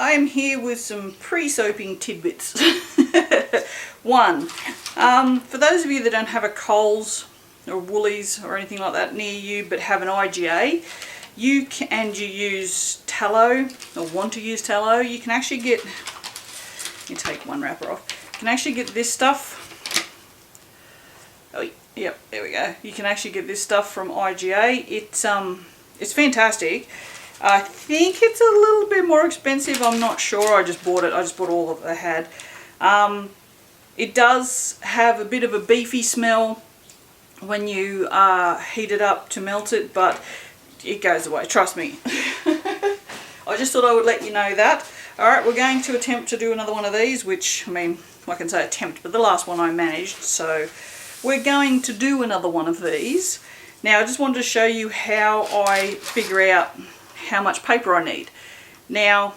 I am here with some pre-soaping tidbits. One, for those of you that don't have a Coles or Woolies or anything like that near you but have an IGA, you use tallow or want to use tallow, you can actually get, you take one wrapper off, you can actually get this stuff. Oh, yep, there we go. You can actually get this stuff from IGA. It's fantastic. I think it's a little bit more expensive. I'm not sure. I just bought it. I just bought all that they had. It does have a bit of a beefy smell when you heat it up to melt it, but it goes away. Trust me. I just thought I would let you know that. Alright, we're going to attempt to do another one of these, which, I mean, I can say attempt, but the last one I managed, so we're going to do another one of these. Now, I just wanted to show you how I figure out how much paper I need. Now,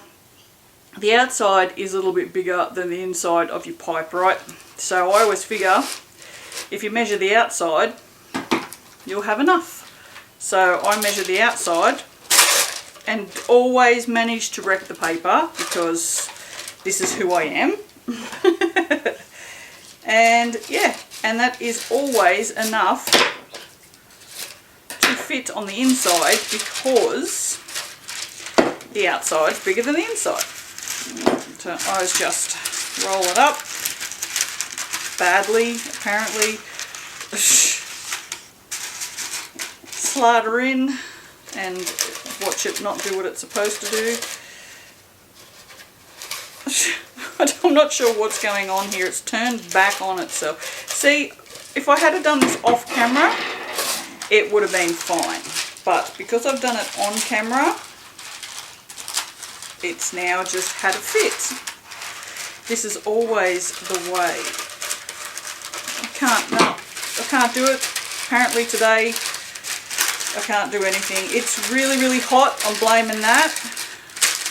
the outside is a little bit bigger than the inside of your pipe, right? So I always figure if you measure the outside, you'll have enough. So I measure the outside and always manage to wreck the paper because this is who I am. And yeah, and that is always enough to fit on the inside because the outside's bigger than the inside. So I always just roll it up badly, apparently. Slather in and watch it not do what it's supposed to do. I'm not sure what's going on here. It's turned back on itself. See, if I had done this off camera, it would have been fine. But because I've done it on camera, it's now just had a fit. This is always the way. I can't do it. Apparently today, I can't do anything. It's really, really hot. I'm blaming that.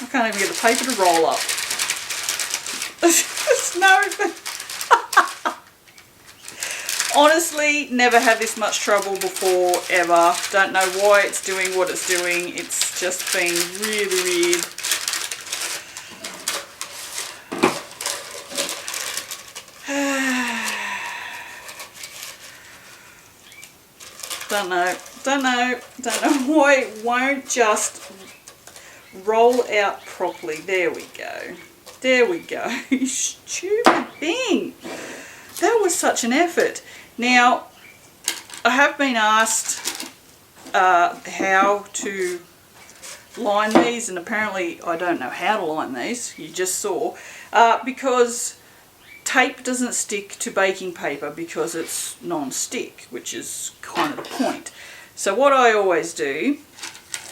I can't even get the paper to roll up. No. Honestly, never had this much trouble before, ever. Don't know why it's doing what it's doing. It's just been really weird. Don't know why it won't just roll out properly. There we go. There we go. You stupid thing. That was such an effort. Now, I have been asked how to line these, and apparently I don't know how to line these. You just saw. Because tape doesn't stick to baking paper because it's non-stick, which is kind of the point. So what I always do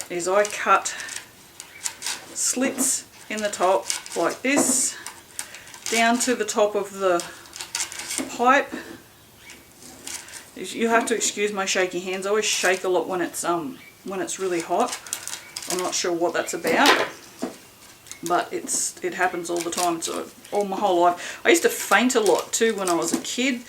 is I cut slits in the top like this down to the top of the pipe. You have to excuse my shaky hands. I always shake a lot when it's really hot. I'm not sure what that's about, but it happens all the time. It's all my whole life. I used to faint a lot too when I was a kid.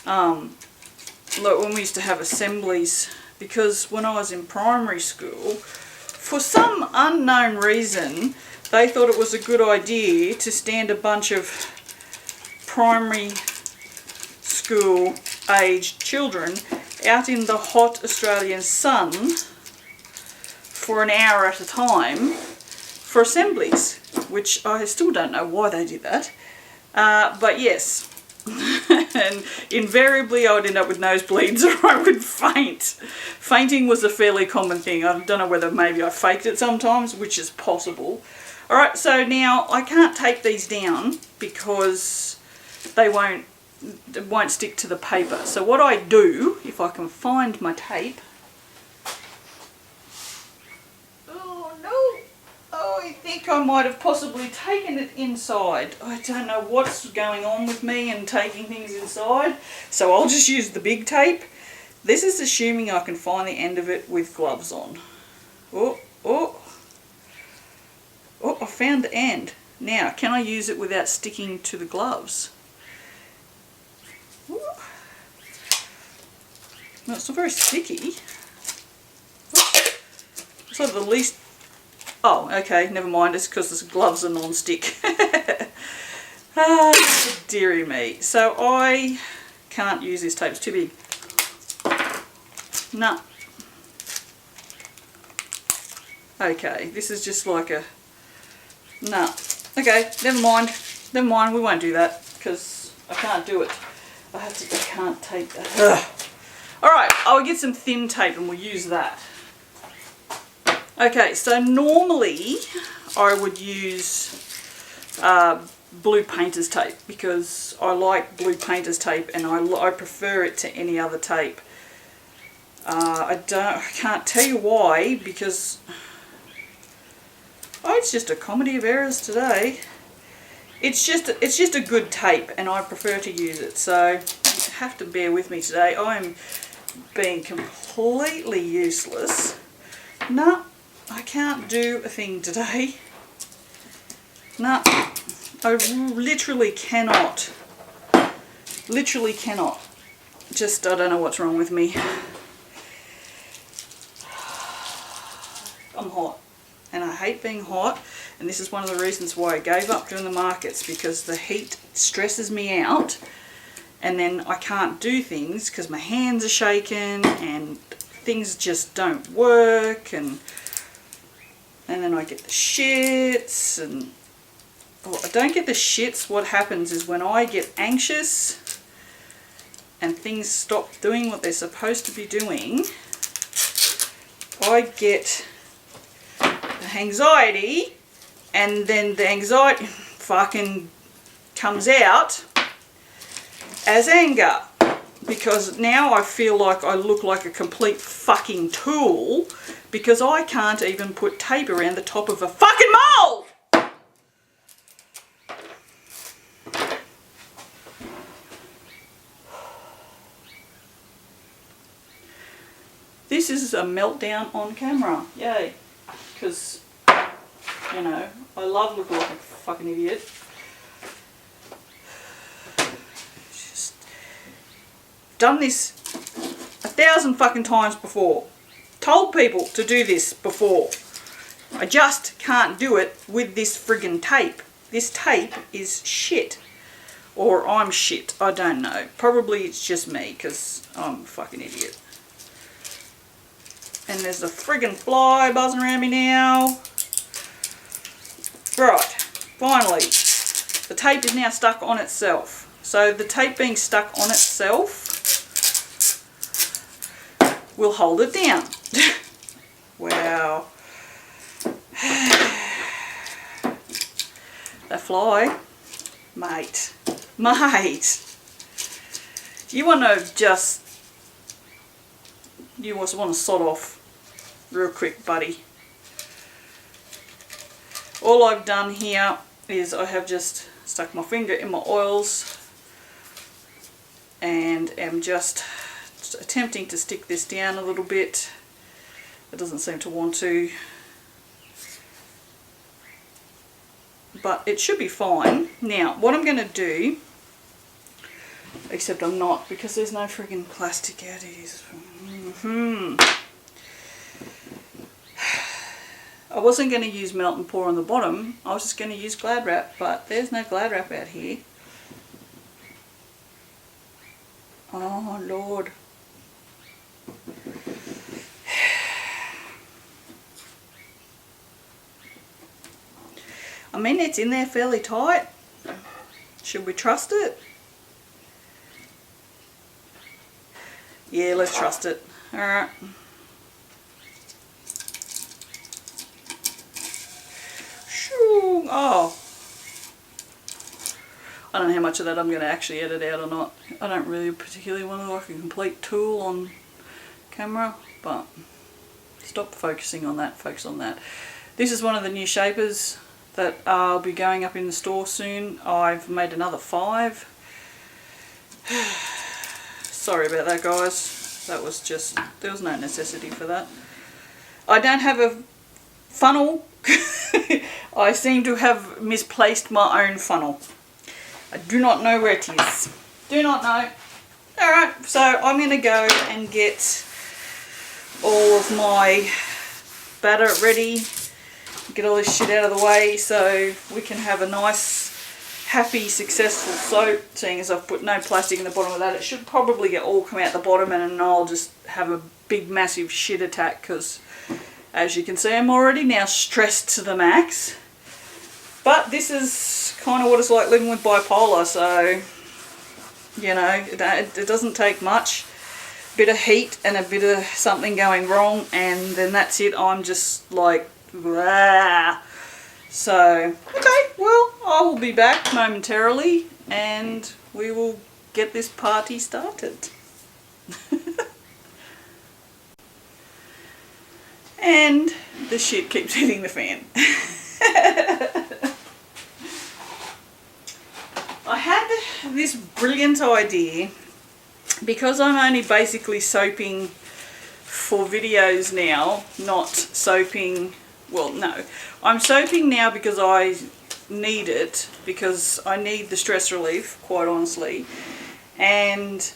Like when we used to have assemblies, because when I was in primary school, for some unknown reason, they thought it was a good idea to stand a bunch of primary school aged children out in the hot Australian sun for an hour at a time for assemblies, which I still don't know why they did that. But yes, and invariably I would end up with nosebleeds or I would faint. Fainting was a fairly common thing. I don't know whether maybe I faked it sometimes, which is possible. Alright, so now I can't tape these down because it won't stick to the paper. So what I do, if I can find my tape, I think I might have possibly taken it inside. I don't know what's going on with me and taking things inside, so I'll just use the big tape. This is assuming I can find the end of it with gloves on. Oh, I found the end. Now, can I use it without sticking to the gloves? Ooh. No, it's not very sticky. It's like the least Oh, okay, never mind. It's because the gloves are non-stick. Ah, dearie me. So I can't use this tape. It's too big. No. Okay, this is just like a... No. Okay, never mind. Never mind, we won't do that because I can't do it. I can't tape that. Ugh. Alright, I'll get some thin tape and we'll use that. Okay, so normally I would use blue painter's tape because I like blue painter's tape and I prefer it to any other tape. I can't tell you why, because it's just a comedy of errors today. It's just a good tape and I prefer to use it, so you have to bear with me today. I'm being completely useless. No, I can't do a thing today. No, I literally cannot. Literally cannot. Just, I don't know what's wrong with me. I'm hot. And I hate being hot. And this is one of the reasons why I gave up doing the markets, because the heat stresses me out. And then I can't do things because my hands are shaking and things just don't work. And then I get the shits. And well, I don't get the shits. What happens is when I get anxious and things stop doing what they're supposed to be doing, I get the anxiety, and then the anxiety fucking comes out as anger, because now I feel like I look like a complete fucking tool because I can't even put tape around the top of a fucking mold. This is a meltdown on camera. Yay. Because, you know, I love looking like a fucking idiot. Just done this 1,000 fucking times before. Told people to do this before. I just can't do it with this friggin' tape. This tape is shit. Or I'm shit. I don't know. Probably it's just me because I'm a fucking idiot. And there's a friggin' fly buzzing around me now. Right, finally, the tape is now stuck on itself. So the tape being stuck on itself will hold it down. Wow. That fly, mate, you want to just... You want to sod off real quick, buddy. All I've done here is I have just stuck my finger in my oils and am just attempting to stick this down a little bit. It doesn't seem to want to, but it should be fine. Now, what I'm going to do, except I'm not, because there's no friggin' plastic out here. I wasn't going to use melt and pour on the bottom. I was just going to use Glad Wrap, but there's no Glad Wrap out here. Oh Lord. I mean, it's in there fairly tight. Should we trust it? Yeah, let's trust it. Alright. Shoo! Oh. I don't know how much of that I'm going to actually edit out or not. I don't really particularly want to look like a complete tool on camera, but stop focusing on that, focus on that. This is one of the new shapers that I'll be going up in the store soon. I've made another 5. Sorry about that, guys. That was just, there was no necessity for that. I don't have a funnel. I seem to have misplaced my own funnel. I do not know where it is. Do not know. Alright, so I'm going to go and get all of my batter ready. get all this shit out of the way so we can have a nice, happy, successful soap. Seeing as I've put no plastic in the bottom of that, it should probably get all come out the bottom, and I'll just have a big massive shit attack because, as you can see, I'm already now stressed to the max. But this is kind of what it's like living with bipolar, so, you know, it doesn't take much. Bit of heat and a bit of something going wrong, and then that's it. I'm just like, rah. So, okay, well, I will be back momentarily and we will get this party started. And the shit keeps hitting the fan. I had this brilliant idea, because I'm only basically soaping for videos now, not soaping, well, no, I'm soaping now because I need it, because I need the stress relief, quite honestly, and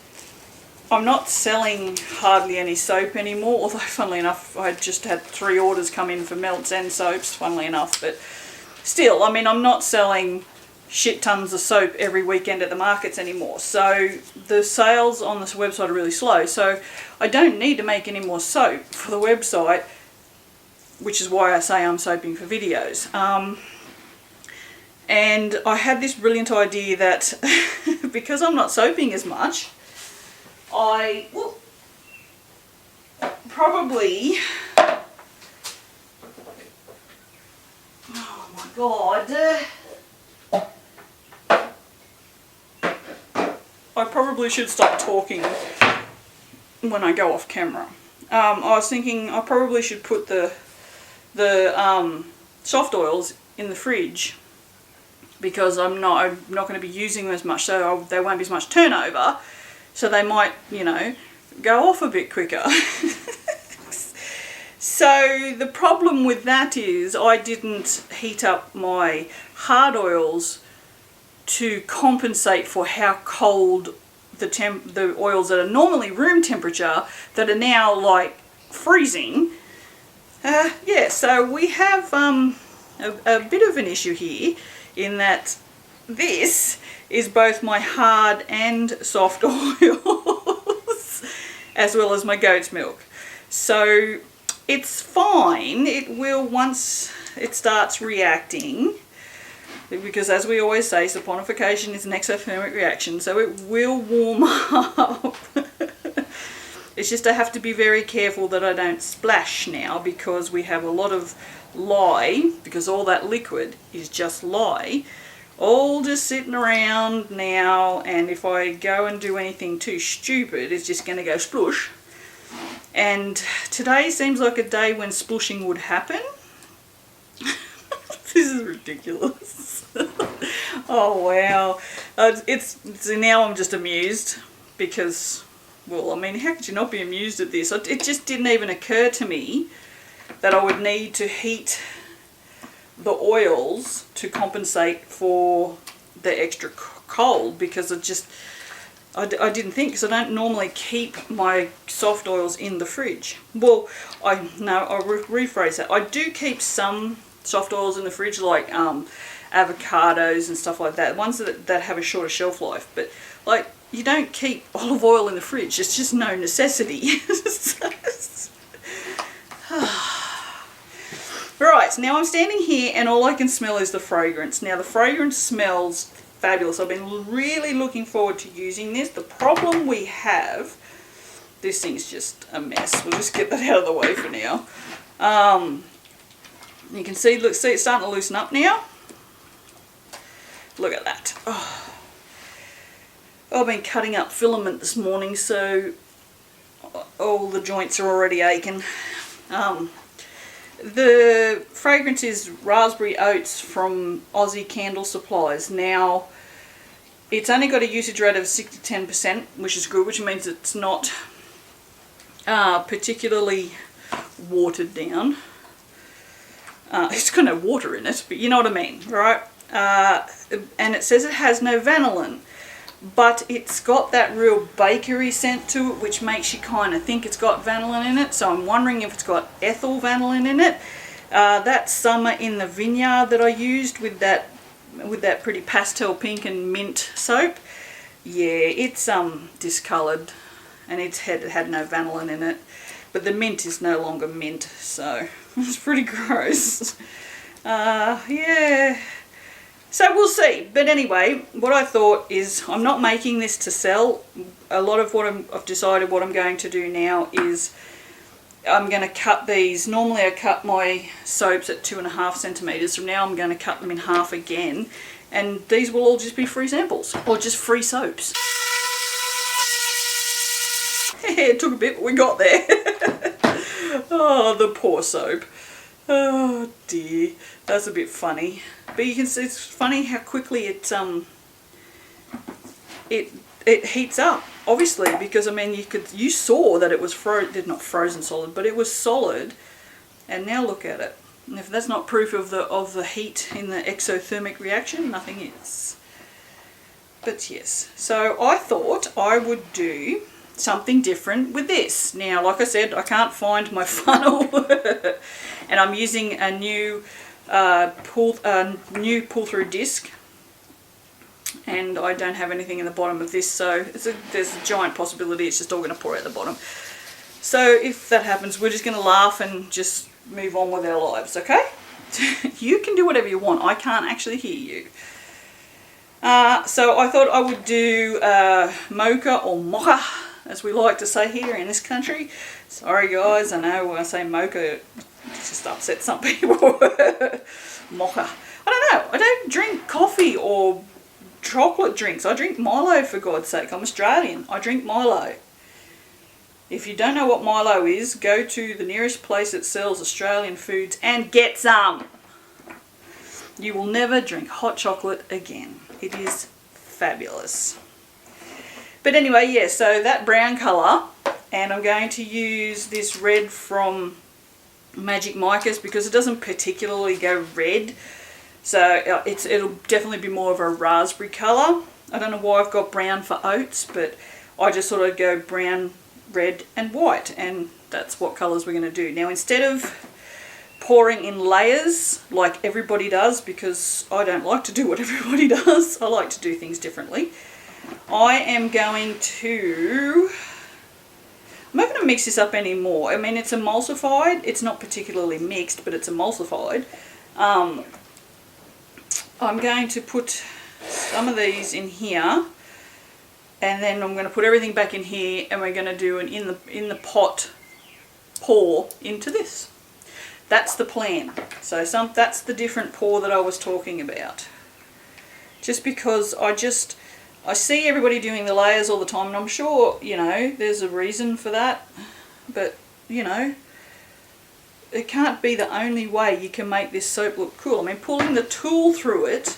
I'm not selling hardly any soap anymore, although funnily enough I just had 3 orders come in for melts and soaps, funnily enough, but still, I mean, I'm not selling shit tons of soap every weekend at the markets anymore, so the sales on this website are really slow, so I don't need to make any more soap for the website, which is why I say I'm soaping for videos. And I had this brilliant idea that because I'm not soaping as much, I will probably, oh my god, I probably should stop talking when I go off camera. I was thinking I probably should put the soft oils in the fridge, because I'm not going to be using them as much, so there won't be as much turnover, so they might, you know, go off a bit quicker. So the problem with that is I didn't heat up my hard oils to compensate for how cold the oils that are normally room temperature that are now like freezing. Yeah, so we have a bit of an issue here in that this is both my hard and soft oils as well as my goat's milk. So it's fine, it will once it starts reacting, because as we always say, saponification is an exothermic reaction, so it will warm up. It's just I have to be very careful that I don't splash now, because we have a lot of lye, because all that liquid is just lye, all just sitting around now, and if I go and do anything too stupid, it's just going to go splush. And today seems like a day when splushing would happen. This is ridiculous. Oh wow. Now I'm just amused, because, well, I mean, how could you not be amused at this? It just didn't even occur to me that I would need to heat the oils to compensate for the extra cold, because I didn't think, because I don't normally keep my soft oils in the fridge. Well, I'll rephrase that. I do keep some soft oils in the fridge, like avocados and stuff like that, ones that have a shorter shelf life, but like, you don't keep olive oil in the fridge, it's just no necessity. Right, so now I'm standing here and all I can smell is the fragrance. Now the fragrance smells fabulous. I've been really looking forward to using this. The problem we have, this thing's just a mess. We'll just get that out of the way for now. You can see, look, see it's starting to loosen up now. Look at that. Oh. I've been cutting up filament this morning, so all the joints are already aching. The fragrance is Raspberry Oats from Aussie Candle Supplies. Now, it's only got a usage rate of 6 to 10%, which is good, which means it's not particularly watered down. It's got no water in it, but you know what I mean, right? And it says it has no vanillin, but it's got that real bakery scent to it, which makes you kind of think it's got vanillin in it. So I'm wondering if it's got ethyl vanillin in it. That Summer in the Vineyard that I used with that pretty pastel pink and mint soap. Yeah, it's discoloured, and it had no vanillin in it. But the mint is no longer mint, so it's pretty gross. Yeah. So we'll see. But anyway, what I thought is I'm not making this to sell. A lot of what I've decided what I'm going to do now is I'm going to cut these. Normally I cut my soaps at 2.5 centimetres. From now I'm going to cut them in half again. And these will all just be free samples or just free soaps. It took a bit, but we got there. Oh, the poor soap. Oh dear, that's a bit funny. But you can see it's funny how quickly it heats up. Obviously, because I mean you saw that it was not frozen solid, but it was solid. And now look at it. And if that's not proof of the heat in the exothermic reaction, nothing is. But yes, so I thought I would do something different with this. Now, like I said, I can't find my funnel, and I'm using a new pull-through disc, and I don't have anything in the bottom of this, so there's a giant possibility it's just all going to pour out the bottom. So if that happens, we're just going to laugh and just move on with our lives, okay? You can do whatever you want. I can't actually hear you. So I thought I would do mocha or mocha, as we like to say here in this country. Sorry guys, I know when I say mocha it just upsets some people. Mocha. I don't know, I don't drink coffee or chocolate drinks. I drink Milo, for God's sake. I'm Australian. I drink Milo. If you don't know what Milo is, go to the nearest place that sells Australian foods and get some. You will never drink hot chocolate again. It is fabulous. But anyway, yeah, so that brown colour, and I'm going to use this red from Magic Micas because it doesn't particularly go red. So it'll definitely be more of a raspberry colour. I don't know why I've got brown for Oats, but I just thought I'd go brown, red and white, and that's what colours we're going to do. Now, instead of pouring in layers like everybody does, because I don't like to do what everybody does, I like to do things differently. I am going to... I'm not going to mix this up anymore. I mean, it's emulsified. It's not particularly mixed, but it's emulsified. I'm going to put some of these in here, and then I'm going to put everything back in here, and we're going to do an in the pot pour into this. That's the plan. So that's the different pour that I was talking about. Just because I see everybody doing the layers all the time, and I'm sure, you know, there's a reason for that, but, you know, it can't be the only way you can make this soap look cool. I mean, pulling the tool through it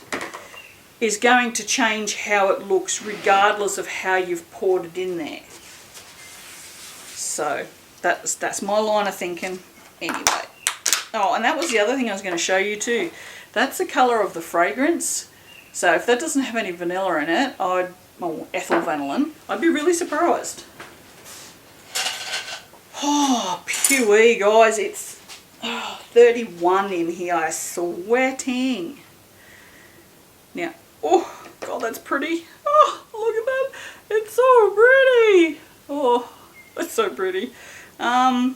is going to change how it looks regardless of how you've poured it in there. So that's my line of thinking anyway. Oh, and that was the other thing I was going to show you too. That's the colour of the fragrance. So if that doesn't have any vanilla in it, or ethyl vanillin, I'd be really surprised. Oh, pewee, guys, it's 31 in here, sweating. Now, oh, God, that's pretty. Oh, look at that. It's so pretty. Oh, that's so pretty. I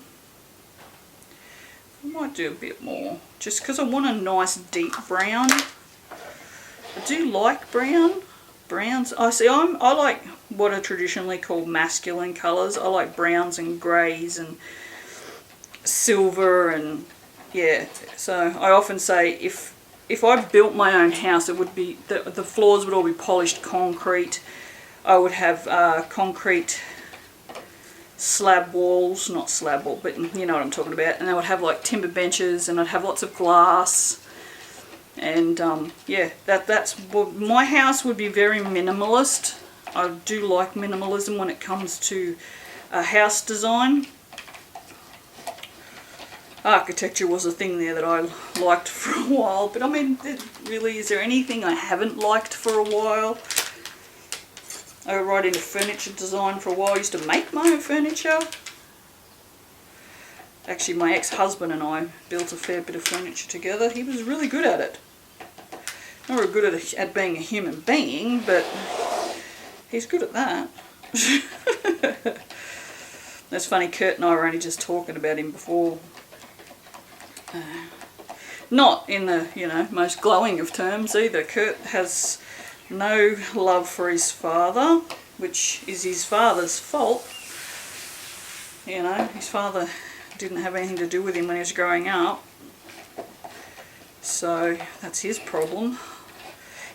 might do a bit more, just because I want a nice deep brown. I do like browns. I like what are traditionally called masculine colours. I like browns and greys and silver, and yeah. So I often say if I built my own house, it would be the floors would all be polished concrete. I would have concrete slab walls, not slab wall, but you know what I'm talking about. And I would have like timber benches, and I'd have lots of glass. And yeah, that's my house would be very minimalist. I do like minimalism when it comes to house design. Architecture was a thing there that I liked for a while, but I mean, really, is there anything I haven't liked for a while? I was right into furniture design for a while. I used to make my own furniture. Actually, my ex-husband and I built a fair bit of furniture together. He was really good at it. Not really good at being a human being, but he's good at that. That's funny, Kurt and I were only just talking about him before. Not in the, you know, most glowing of terms either. Kurt has no love for his father, which is his father's fault. You know, his father didn't have anything to do with him when he was growing up. So that's his problem.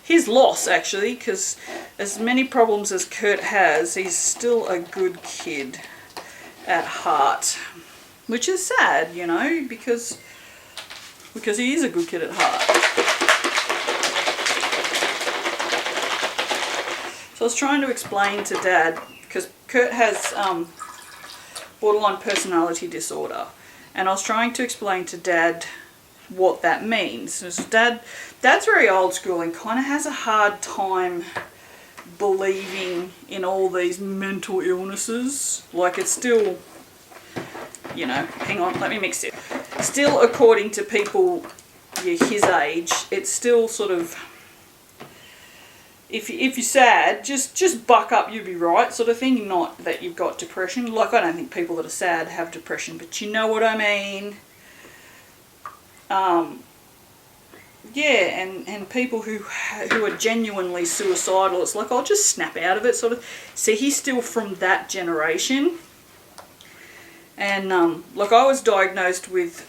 His loss, actually, because as many problems as Kurt has, he's still a good kid at heart. Which is sad, you know, because he is a good kid at heart. So I was trying to explain to Dad, because Kurt has borderline personality disorder, and I was trying to explain to Dad what that means. So Dad's very old school and kind of has a hard time believing in all these mental illnesses. Like, it's still, you know, hang on, let me mix it. Still, according to people his age, it's still sort of, if you're sad, just buck up, you'll be right, sort of thing. Not that you've got depression. Like, I don't think people that are sad have depression, but you know what I mean. Yeah, and people who are genuinely suicidal, it's like, I'll just snap out of it, sort of. See, he's still from that generation. And, like, I was diagnosed with,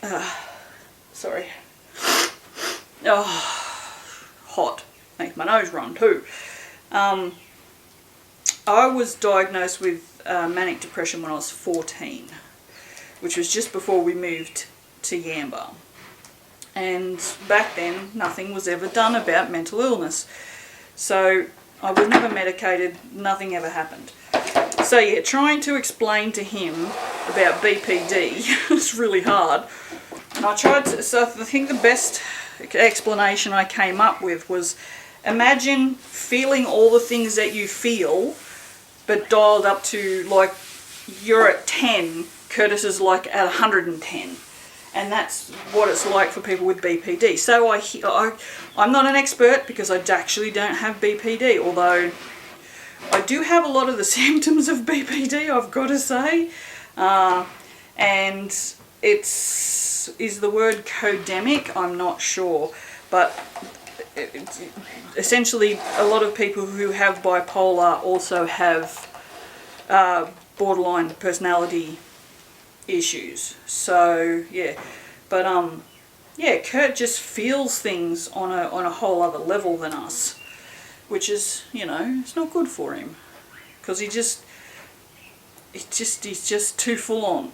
hot. Makes my nose run too. I was diagnosed with manic depression when I was 14, which was just before we moved to Yamba. And back then, nothing was ever done about mental illness. So I was never medicated, nothing ever happened. So yeah, trying to explain to him about BPD was really hard. And I tried to, so I think the best explanation I came up with was, imagine feeling all the things that you feel, but dialed up to, like, you're at 10, Curtis is like at 110. And that's what it's like for people with BPD. So I'm not an expert because I actually don't have BPD, although I do have a lot of the symptoms of BPD, I've got to say. And is the word codemic? I'm not sure. But essentially, a lot of people who have bipolar also have borderline personality issues. So yeah, but yeah, Kurt just feels things on a whole other level than us, which is, you know, it's not good for him, because he's just too full on.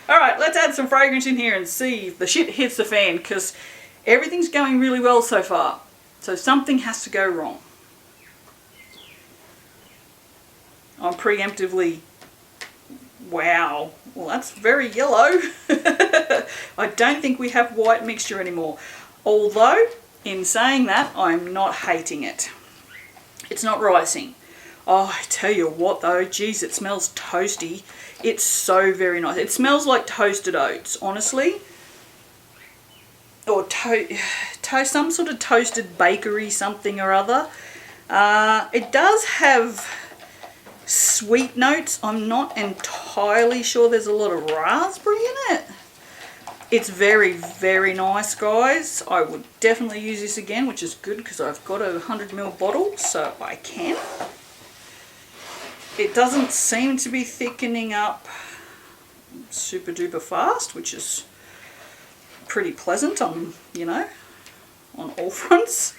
Alright, let's add some fragrance in here and see if the shit hits the fan, because everything's going really well so far, so something has to go wrong. I'm preemptively, wow, well, that's very yellow. I don't think we have white mixture anymore. Although, in saying that, I'm not hating it. It's not rising. Oh, I tell you what though, geez, it smells toasty. It's so very nice. It smells like toasted oats, honestly. Or some sort of toasted bakery something or other. It does have sweet notes. I'm not entirely sure. There's a lot of raspberry in it. It's very, very nice, guys. I would definitely use this again, which is good because I've got a 100ml bottle, so I can. It doesn't seem to be thickening up super duper fast, which is pretty pleasant on, you know, on all fronts.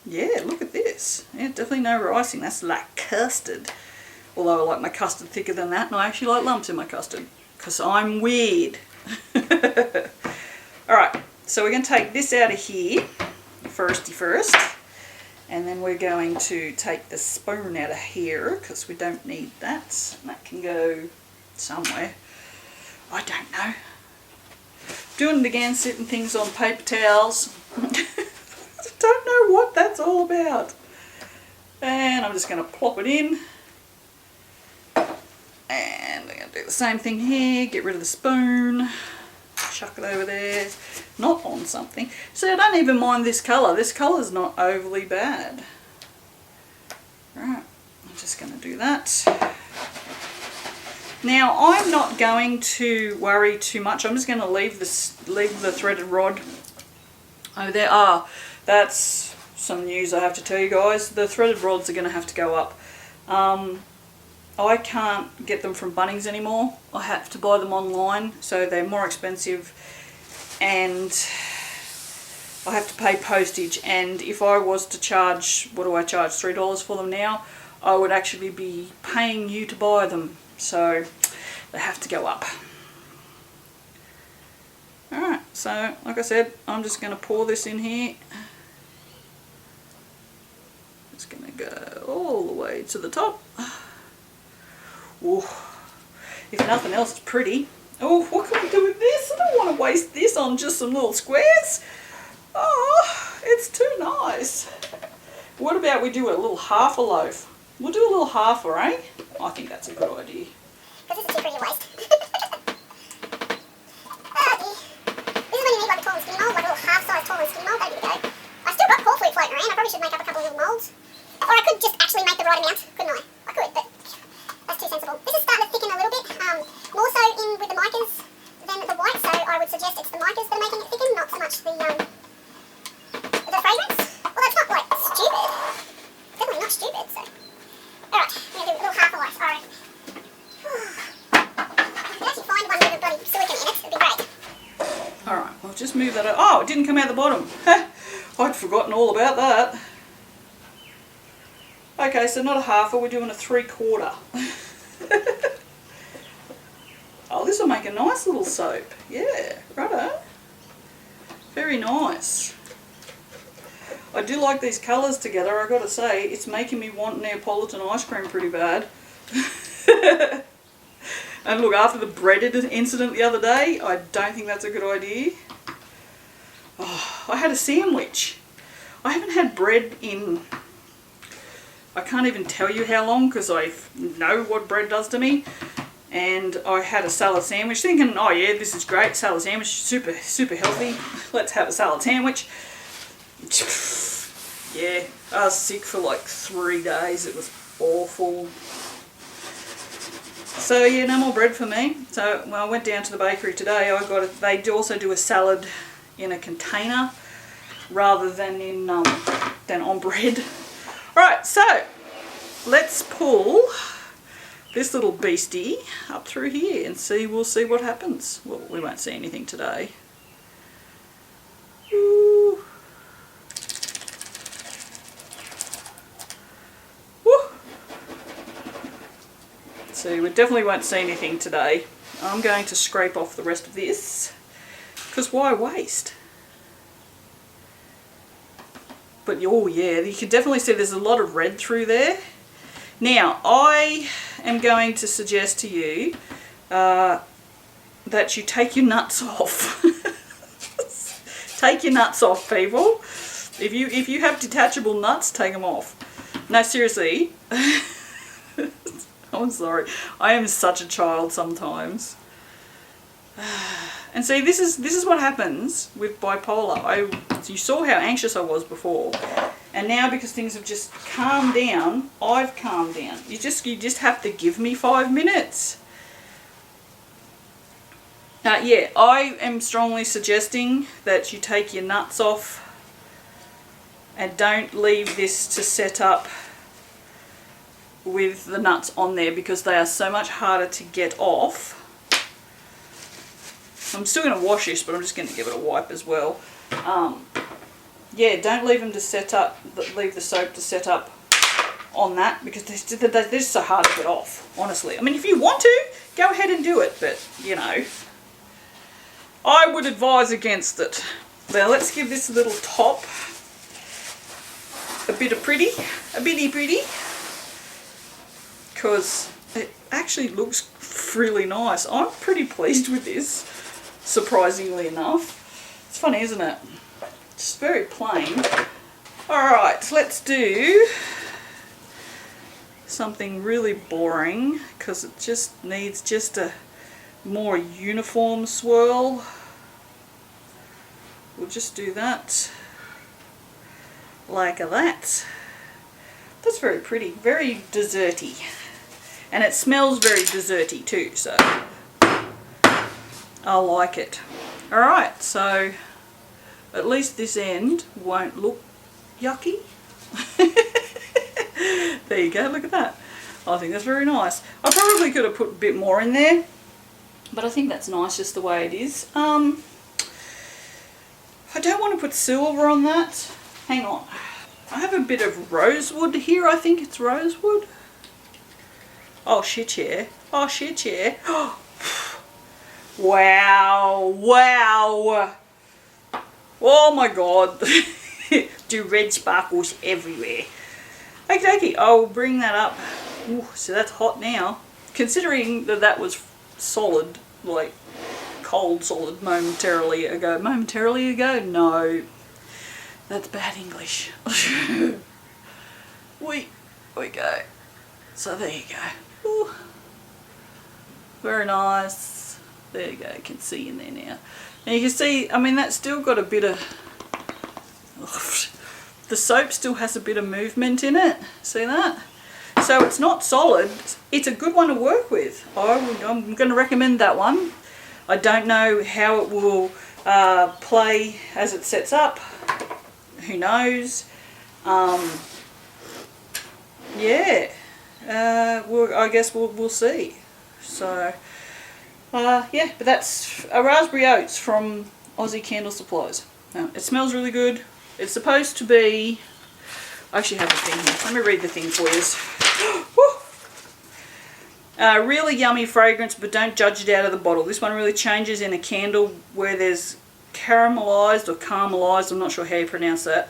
Yeah, look at this. Yeah, definitely no ricing. That's like custard. Although I like my custard thicker than that, and I actually like lumps in my custard, because I'm weird. Alright, so we're going to take this out of here, first. And then we're going to take the spoon out of here, because we don't need that. And that can go somewhere. I don't know. Doing it again, setting things on paper towels. Don't know what that's all about. And I'm just going to plop it in. And we're going to do the same thing here. Get rid of the spoon. Chuck it over there. Not on something. So I don't even mind this colour. This colour's not overly bad. Right, I'm just going to do that. Now I'm not going to worry too much. I'm just going to leave the threaded rod over there. Ah, that's some news I have to tell you guys. The threaded rods are going to have to go up. I can't get them from Bunnings anymore. I have to buy them online, so they're more expensive, and I have to pay postage. And if I was to charge, what do I charge, $3 for them now, I would actually be paying you to buy them. So they have to go up. Alright, so like I said, I'm just going to pour this in here. It's going to go all the way to the top. Ooh. If nothing else, it's pretty. Oh, what can we do with this? I don't want to waste this on just some little squares. Oh, it's too nice. What about we do a little half a loaf? We'll do a little halfer, eh? I think that's a good idea. Because this is too pretty a waste. Oh dear. This is when you need like a tall and skinny mould, like a little half-size tall and skinny mould, that'd be the go. I've still got pork flute floating around. I probably should make up a couple of little moulds. Or I could just actually make the right amount, couldn't I? I could, but that's too sensible. This is starting to thicken a little bit, more so in with the micas than the white, so I would suggest it's the micas that are making it thicken, not so much the fragrance. Well, that's not like stupid. Definitely not stupid, so. Alright, I'm going to do a little half a loaf, I reckon. If you actually find one with a bloody silicone in it, it'd be great. Alright, I'll just move that out. Oh, it didn't come out the bottom. I'd forgotten all about that. Okay, so not a halfer, we're doing a 3/4. Oh, this will make a nice little soap. Yeah, righto. Very nice. I do like these colours together, I've got to say. It's making me want Neapolitan ice cream pretty bad. And look, after the bread incident the other day, I don't think that's a good idea. Oh, I had a sandwich. I haven't had bread in, I can't even tell you how long, because I know what bread does to me. And I had a salad sandwich thinking, oh yeah, this is great, salad sandwich, super healthy. Let's have a salad sandwich. Yeah, I was sick for like 3 days. It was awful. So yeah, no more bread for me. So when I went down to the bakery today, I got it. They also do a salad in a container rather than in than on bread. Right, so let's pull this little beastie up through here and we'll see what happens. Well, we won't see anything today. Ooh. So we definitely won't see anything today. I'm going to scrape off the rest of this, because why waste? But oh yeah, you can definitely see there's a lot of red through there. Now I am going to suggest to you that you take your nuts off. Take your nuts off, people. If you have detachable nuts, take them off. No, seriously. I'm sorry. I am such a child sometimes. And see, this is what happens with bipolar. You saw how anxious I was before, and now because things have just calmed down, I've calmed down. You just have to give me 5 minutes. Yeah, I am strongly suggesting that you take your nuts off and don't leave this to set up with the nuts on there, because they are so much harder to get off. I'm still going to wash this, but I'm just going to give it a wipe as well. Yeah, don't leave them to set up, leave the soap to set up on that, because they're just so hard to get off, honestly. I mean, if you want to, go ahead and do it, but, you know, I would advise against it. Now, let's give this little top a bitty pretty, because it actually looks really nice. I'm pretty pleased with this, surprisingly enough. It's funny, isn't it? Just very plain. Alright, let's do something really boring because it just needs just a more uniform swirl. We'll just do that like that. That's very pretty, very desserty, and it smells very desserty too, so I like it. Alright, so at least this end won't look yucky. There you go, look at that. I think that's very nice. I probably could have put a bit more in there, but I think that's nice just the way it is. I don't want to put silver on that. Hang on. I have a bit of rosewood here. I think it's rosewood. Oh shit, yeah. Oh shit, yeah. Wow. Wow. Oh my god. Do red sparkles everywhere. Okay, I'll bring that up. Ooh, so that's hot now. Considering that that was solid, like cold solid momentarily ago. Momentarily ago? No. That's bad English. we go. So there you go. Ooh. Very nice. There you go. You can see in there now. And you can see, I mean, that's still got a bit of... The soap still has a bit of movement in it. See that? So it's not solid. It's a good one to work with. I'm going to recommend that one. I don't know how it will play as it sets up. Who knows? Yeah. I guess we'll see. So, yeah, but that's a raspberry oats from Aussie Candle Supplies. It smells really good. It's supposed to be... I actually have the thing here. Let me read the thing for you. Really yummy fragrance, but don't judge it out of the bottle. This one really changes in a candle where there's caramelized or caramelized, I'm not sure how you pronounce that.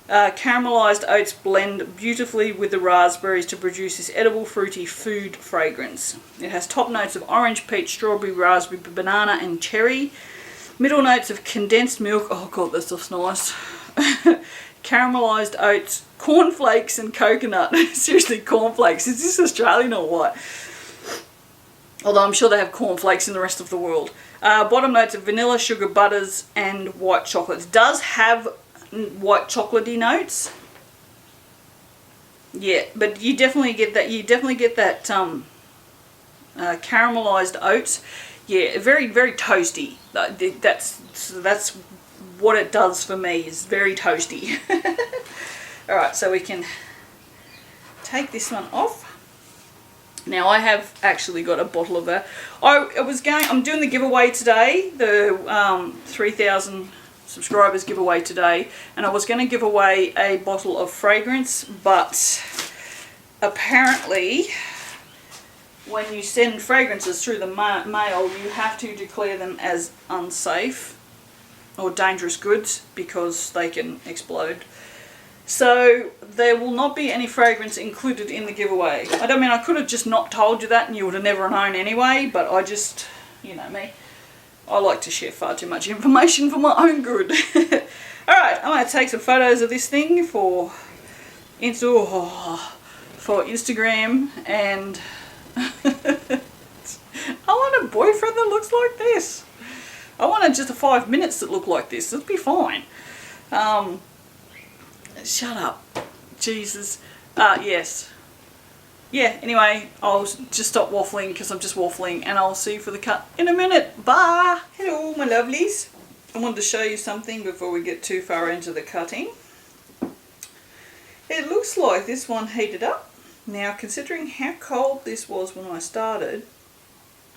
Caramelized oats blend beautifully with the raspberries to produce this edible fruity food fragrance. It has top notes of orange, peach, strawberry, raspberry, banana and cherry. Middle notes of condensed milk. Oh god, that stuff's nice. Caramelized oats, cornflakes and coconut. Seriously, cornflakes. Is this Australian or what? Although I'm sure they have cornflakes in the rest of the world. Bottom notes of vanilla, sugar, butters and white chocolate. It does have white chocolatey notes. Yeah, but you definitely get that. You definitely get that caramelized oats. Yeah, very, very toasty. That's what it does for me, is very toasty. Alright, so we can take this one off. Now I have actually got a bottle of that. I'm doing the giveaway today, the 3,000 subscribers giveaway today, and I was going to give away a bottle of fragrance, but apparently when you send fragrances through the mail, you have to declare them as unsafe or dangerous goods because they can explode. So there will not be any fragrance included in the giveaway. I don't mean, I could have just not told you that and you would have never known anyway, but I just, you know me, I like to share far too much information for my own good. Alright, I'm going to take some photos of this thing for Instagram, and I want a boyfriend that looks like this. I wanted just 5 minutes that look like this. It'll be fine. Shut up. Jesus. Yes. Yeah, anyway, I'll just stop waffling because I'm just waffling, and I'll see you for the cut in a minute. Bye. Hello, my lovelies. I wanted to show you something before we get too far into the cutting. It looks like this one heated up. Now, considering how cold this was when I started,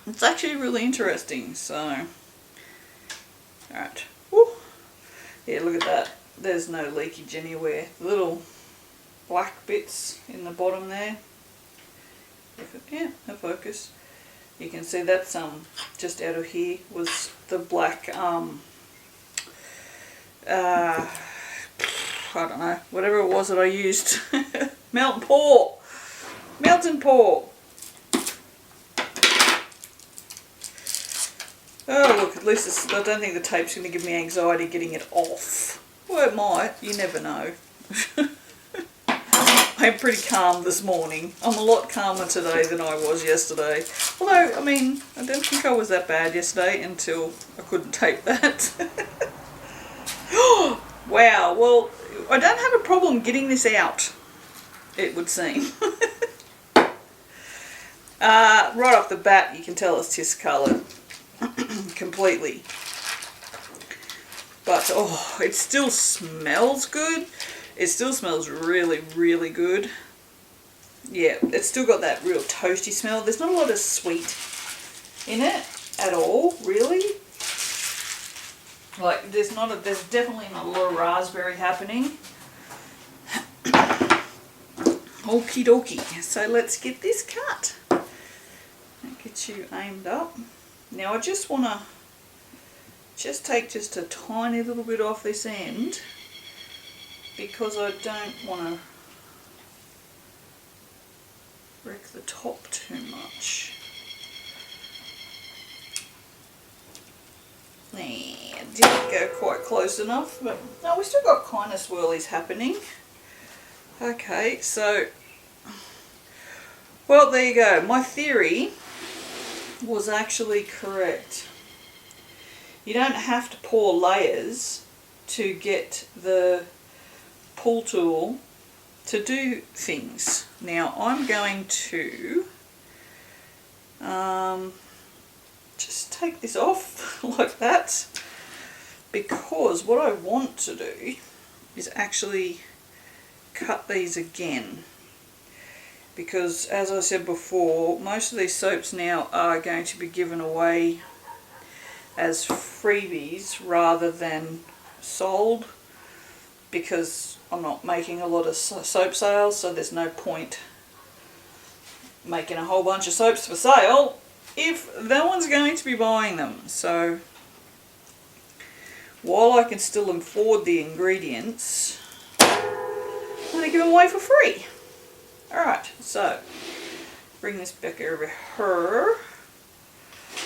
it's actually really interesting. So, alright. Yeah, look at that. There's no leakage anywhere. The little black bits in the bottom there. Yeah, no focus. You can see that's just out of here was the black I don't know, whatever it was that I used. Melt and pour. Melt and pour. Oh look, at least I don't think the tape's going to give me anxiety getting it off. Well, it might, you never know. I I'm pretty calm this morning. I'm a lot calmer today than I was yesterday. Although, I mean, I don't think I was that bad yesterday until I couldn't tape that. Wow, well, I don't have a problem getting this out, it would seem. Right off the bat, you can tell it's tis coloured completely. But, oh, it still smells good. It still smells really, really good. Yeah, it's still got that real toasty smell. There's not a lot of sweet in it at all, really. Like, there's definitely not a lot of raspberry happening. Okie dokie. So let's get this cut. Get you aimed up. Now I just want to take just a tiny little bit off this end, because I don't want to wreck the top too much. Yeah, didn't go quite close enough, but no, we still got kind of swirlies happening. Okay, so, well, there you go. My theory was actually correct. You don't have to pour layers to get the pull tool to do things. Now I'm going to just take this off like that, because what I want to do is actually cut these again, because as I said before, most of these soaps now are going to be given away as freebies rather than sold, because I'm not making a lot of soap sales, so there's no point making a whole bunch of soaps for sale if no one's going to be buying them. So while I can still afford the ingredients, I'm going to give them away for free. Alright, so bring this back over here.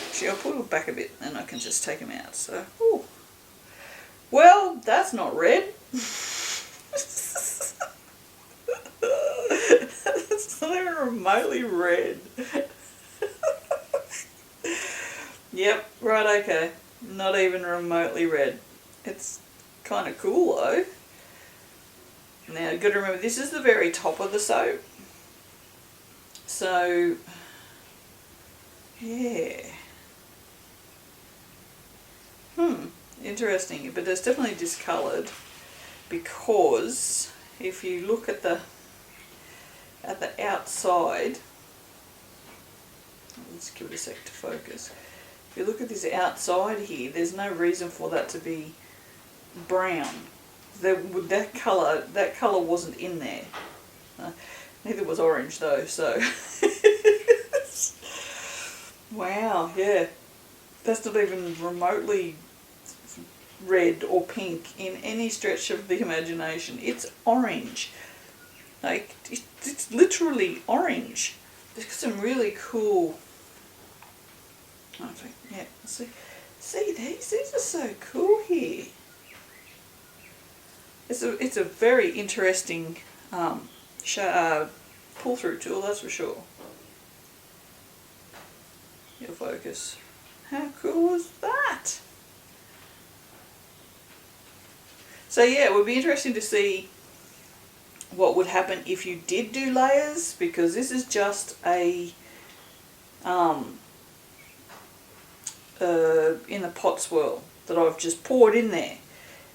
Actually, I'll put it back a bit and I can just take them out. So, ooh. Well, that's not red. It's not even remotely red. Yep, right, okay. Not even remotely red. It's kind of cool though. Now, you've got to remember, this is the very top of the soap. So, yeah. Interesting, but it's definitely discoloured, because if you look at the outside, let's give it a sec to focus. If you look at this outside here, there's no reason for that to be brown. That colour wasn't in there. Neither was orange though, so wow, yeah. That's not even remotely red or pink in any stretch of the imagination. It's orange. Like, it's literally orange. It's got some really cool, yeah, see these are so cool here. It's a very interesting pull through tool, that's for sure. Your focus. How cool is that? So yeah, it would be interesting to see what would happen if you did do layers, because this is just a in the pot swirl that I've just poured in there,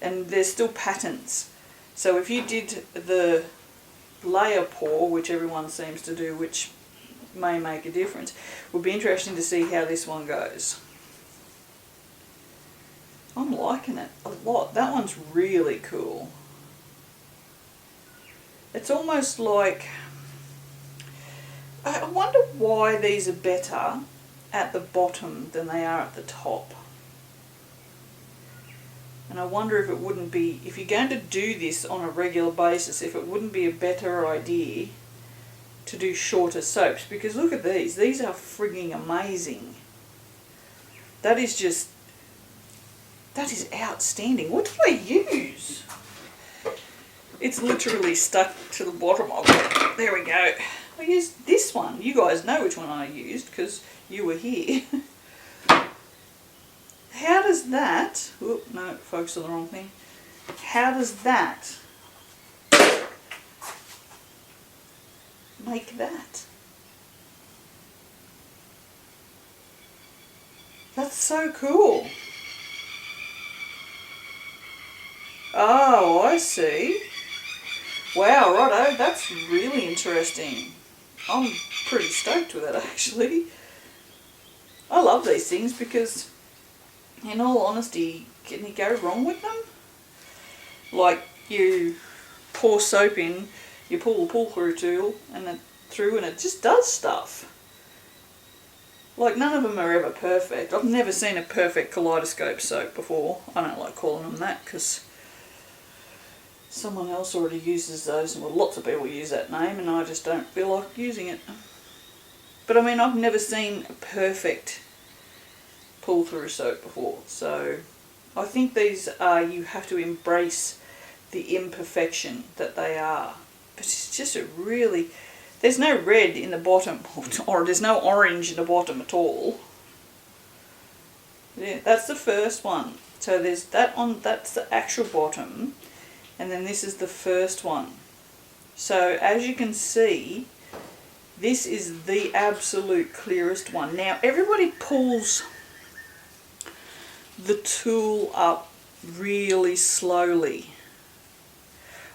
and there's still patterns. So if you did the layer pour, which everyone seems to do, which may make a difference, would be interesting to see how this one goes. I'm liking it a lot. That one's really cool. It's almost like, I wonder why these are better at the bottom than they are at the top. And I wonder if it wouldn't be, if you're going to do this on a regular basis, if it wouldn't be a better idea to do shorter soaps. Because look at these are frigging amazing. That is just, that is outstanding. What do I use? It's literally stuck to the bottom of it. There we go. I used this one. You guys know which one I used because you were here. How does that... Oop, no, focus on the wrong thing. How does that make that? That's so cool. Oh, I see. Wow, righto, that's really interesting. I'm pretty stoked with it, actually. I love these things because, in all honesty, can you go wrong with them? Like, you pour soap in, you pull the pull-through tool and it just does stuff. Like, none of them are ever perfect. I've never seen a perfect kaleidoscope soap before. I don't like calling them that because someone else already uses those, and well, lots of people use that name, and I just don't feel like using it. But I mean, I've never seen a perfect pull-through soap before, so I think these are, you have to embrace the imperfection that they are. But it's just a really, there's no red in the bottom, or there's no orange in the bottom at all. Yeah, that's the first one. So there's that on, that's the actual bottom. And then this is the first one. So as you can see, this is the absolute clearest one. Now everybody pulls the tool up really slowly.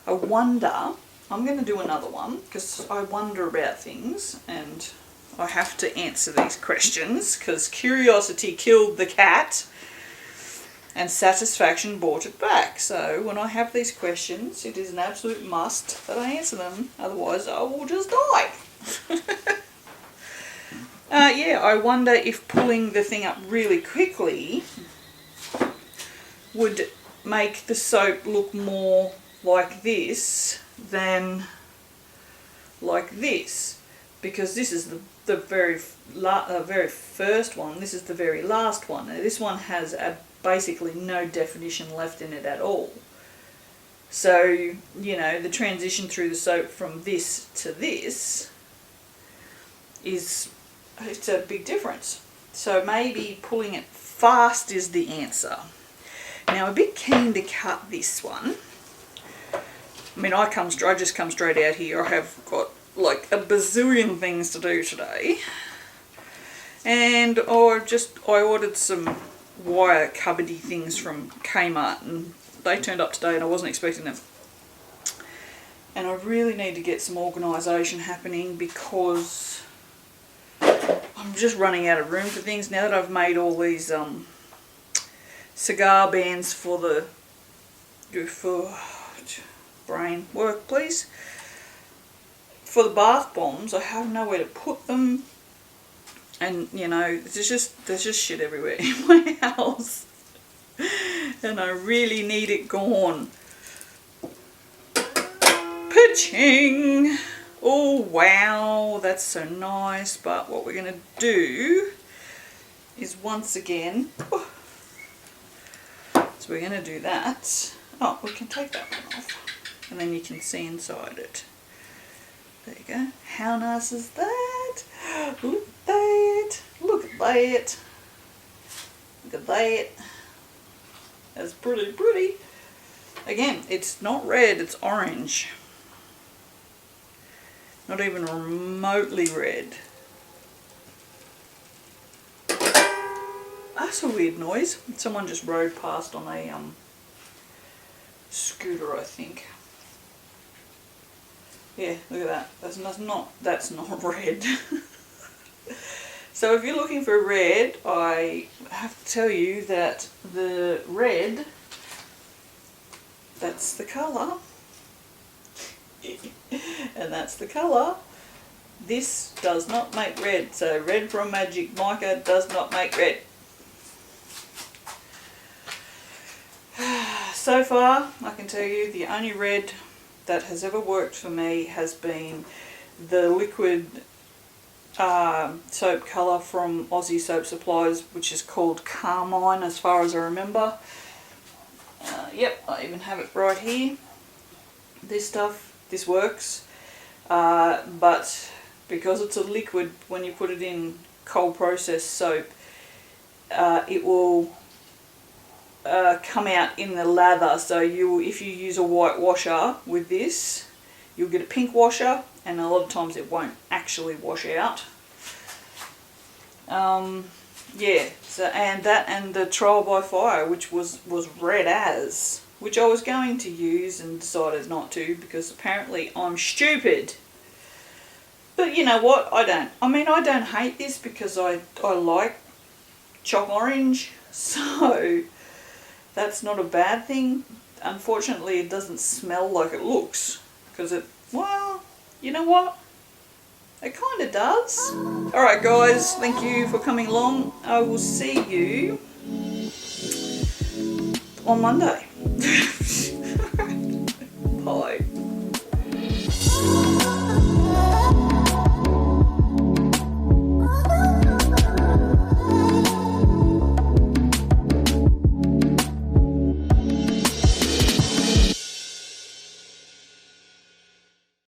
I wonder, I'm going to do another one because I wonder about things and I have to answer these questions because curiosity killed the cat. And satisfaction brought it back. So when I have these questions, it is an absolute must that I answer them. Otherwise, I will just die. Yeah, I wonder if pulling the thing up really quickly would make the soap look more like this than like this. Because this is the very first one. This is the very last one. Now, this one has basically no definition left in it at all. So, you know, the transition through the soap from this to this it's a big difference. So maybe pulling it fast is the answer. Now, I'm a bit keen to cut this one. I mean, I just come straight out here. I have got like a bazillion things to do today. And I ordered some wire cupboardy things from Kmart and they turned up today and I wasn't expecting them. And I really need to get some organisation happening because I'm just running out of room for things now that I've made all these cigar bands for brain work, please. For the bath bombs, I have nowhere to put them. And, you know, there's just shit everywhere in my house. And I really need it gone. Pitching! Oh, wow, that's so nice. But what we're going to do is once again... So we're going to do that. Oh, we can take that one off. And then you can see inside it. There you go. How nice is that? Look at that. Look at that. Look at that. That's pretty pretty. Again, it's not red, it's orange. Not even remotely red. That's a weird noise. Someone just rode past on a scooter, I think. Yeah, look at that. That's not red. So if you're looking for red, I have to tell you that the red, that's the colour. And that's the colour. This does not make red. So red from Magic Mica does not make red. So far, I can tell you the only red that has ever worked for me has been the liquid soap colour from Aussie Soap Supplies, which is called Carmine as far as I remember. Yep, I even have it right here. this stuff, this works, but because it's a liquid, when you put it in cold processed soap, it will come out in the lather. So if you use a white washer with this, you'll get a pink washer, and a lot of times it won't actually wash out. Yeah, so and the trial by fire, which was red as, which I was going to use and decided not to because apparently I'm stupid. But you know what? I don't hate this because I like choc orange, so that's not a bad thing. Unfortunately, it doesn't smell like it looks because well, you know what? It kind of does. Alright guys, thank you for coming along. I will see you on Monday. Bye.